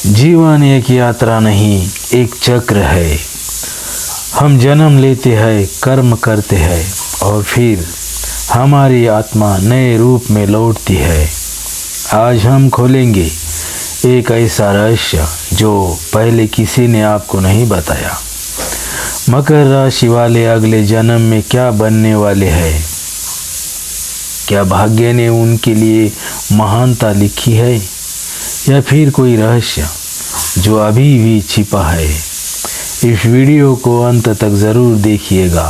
जीवन एक यात्रा नहीं, एक चक्र है। हम जन्म लेते हैं, कर्म करते हैं और फिर हमारी आत्मा नए रूप में लौटती है। आज हम खोलेंगे एक ऐसा रहस्य जो पहले किसी ने आपको नहीं बताया। मकर राशि वाले अगले जन्म में क्या बनने वाले हैं? क्या भाग्य ने उनके लिए महानता लिखी है या फिर कोई रहस्य जो अभी भी छिपा है? इस वीडियो को अंत तक ज़रूर देखिएगा,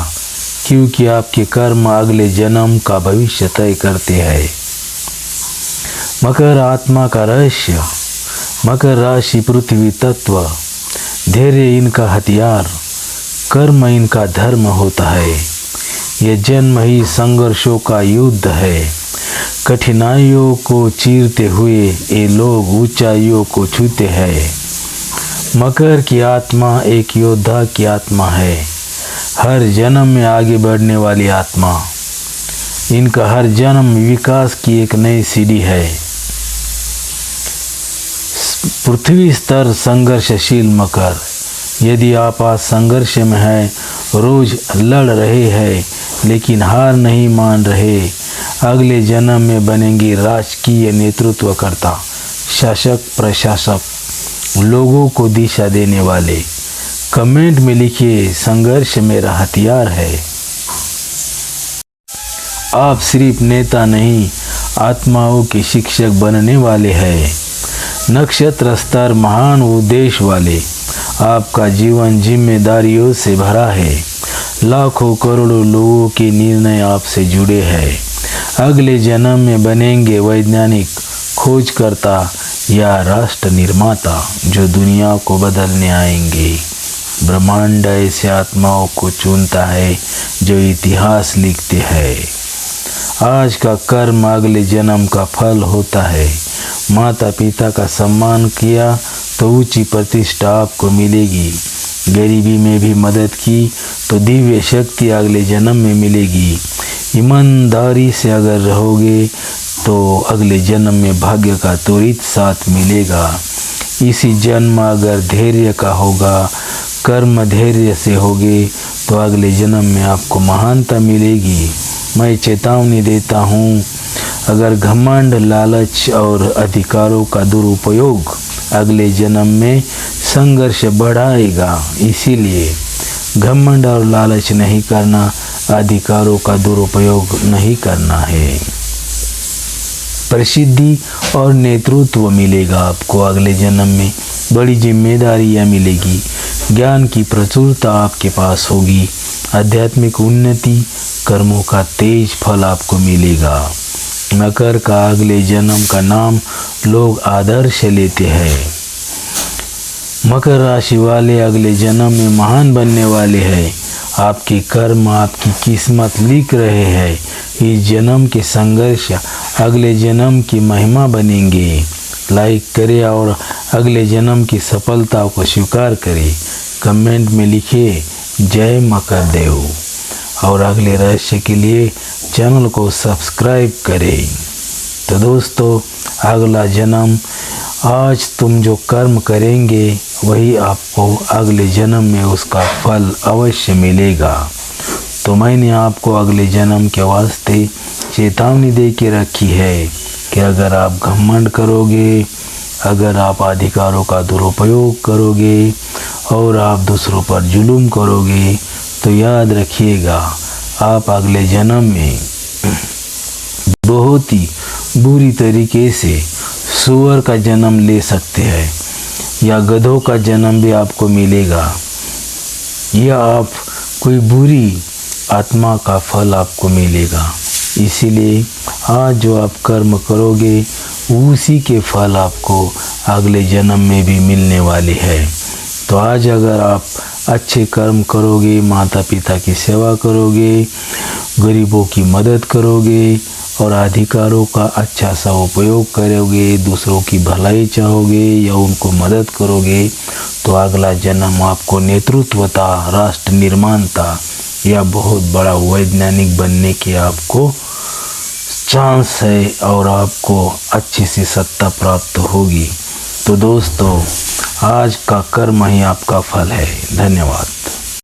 क्योंकि आपके कर्म अगले जन्म का भविष्य तय करते हैं। मकर आत्मा का रहस्य। मकर राशि पृथ्वी तत्व, धैर्य इनका हथियार, कर्म इनका धर्म होता है। यह जन्म ही संघर्षों का युद्ध है। कठिनाइयों को चीरते हुए ये लोग ऊंचाइयों को छूते हैं। मकर की आत्मा एक योद्धा की आत्मा है, हर जन्म में आगे बढ़ने वाली आत्मा। इनका हर जन्म विकास की एक नई सीढ़ी है। पृथ्वी स्तर संघर्षशील मकर, यदि आप आज संघर्ष में हैं, रोज लड़ रहे हैं लेकिन हार नहीं मान रहे, अगले जन्म में बनेंगे राजकीय नेतृत्वकर्ता, शासक, प्रशासक, लोगों को दिशा देने वाले। कमेंट में लिखिए, संघर्ष मेरा हथियार है। आप सिर्फ नेता नहीं, आत्माओं के शिक्षक बनने वाले हैं। नक्षत्र स्तर महान उद्देश्य वाले। आपका जीवन जिम्मेदारियों से भरा है। लाखों करोड़ों लोगों के निर्णय आपसे जुड़े हैं। अगले जन्म में बनेंगे वैज्ञानिक, खोजकर्ता या राष्ट्र निर्माता जो दुनिया को बदलने आएंगे। ब्रह्मांड ऐसे आत्माओं को चुनता है जो इतिहास लिखते हैं। आज का कर्म अगले जन्म का फल होता है। माता पिता का सम्मान किया तो ऊंची प्रतिष्ठा आपको मिलेगी। गरीबी में भी मदद की तो दिव्य शक्ति अगले जन्म में मिलेगी। ईमानदारी से अगर रहोगे तो अगले जन्म में भाग्य का त्वरित साथ मिलेगा। इसी जन्म अगर धैर्य का होगा, कर्म धैर्य से होगे तो अगले जन्म में आपको महानता मिलेगी। मैं चेतावनी देता हूँ, अगर घमंड, लालच और अधिकारों का दुरुपयोग अगले जन्म में संघर्ष बढ़ाएगा। इसीलिए घमंड और लालच नहीं करना, अधिकारों का दुरुपयोग नहीं करना है। प्रसिद्धि और नेतृत्व मिलेगा आपको अगले जन्म में। बड़ी जिम्मेदारियां मिलेगी। ज्ञान की प्रचुरता आपके पास होगी। आध्यात्मिक उन्नति, कर्मों का तेज फल आपको मिलेगा। मकर का अगले जन्म का नाम लोग आदर्श लेते हैं। मकर राशि वाले अगले जन्म में महान बनने वाले हैं। आपके कर्म आपकी किस्मत लिख रहे हैं। इस जन्म के संघर्ष अगले जन्म की महिमा बनेंगे। लाइक करें और अगले जन्म की सफलता को स्वीकार करें। कमेंट में लिखिए, जय मकर देव। और अगले रहस्य के लिए चैनल को सब्सक्राइब करें। तो दोस्तों, अगला जन्म, आज तुम जो कर्म करेंगे वही आपको अगले जन्म में उसका फल अवश्य मिलेगा। तो मैंने आपको अगले जन्म के वास्ते चेतावनी दे के रखी है कि अगर आप घमंड करोगे, अगर आप अधिकारों का दुरुपयोग करोगे और आप दूसरों पर जुल्म करोगे, तो याद रखिएगा आप अगले जन्म में बहुत ही बुरी तरीके से सूअर का जन्म ले सकते हैं या गधों का जन्म भी आपको मिलेगा, या आप कोई बुरी आत्मा का फल आपको मिलेगा। इसीलिए आज जो आप कर्म करोगे उसी के फल आपको अगले जन्म में भी मिलने वाली है। तो आज अगर आप अच्छे कर्म करोगे, माता पिता की सेवा करोगे, गरीबों की मदद करोगे और अधिकारों का अच्छा सा उपयोग करोगे, दूसरों की भलाई चाहोगे या उनको मदद करोगे, तो अगला जन्म आपको नेतृत्वता, राष्ट्र निर्माणता या बहुत बड़ा वैज्ञानिक बनने के आपको चांस है और आपको अच्छी सी सत्ता प्राप्त होगी। तो दोस्तों, आज का कर्म ही आपका फल है। धन्यवाद।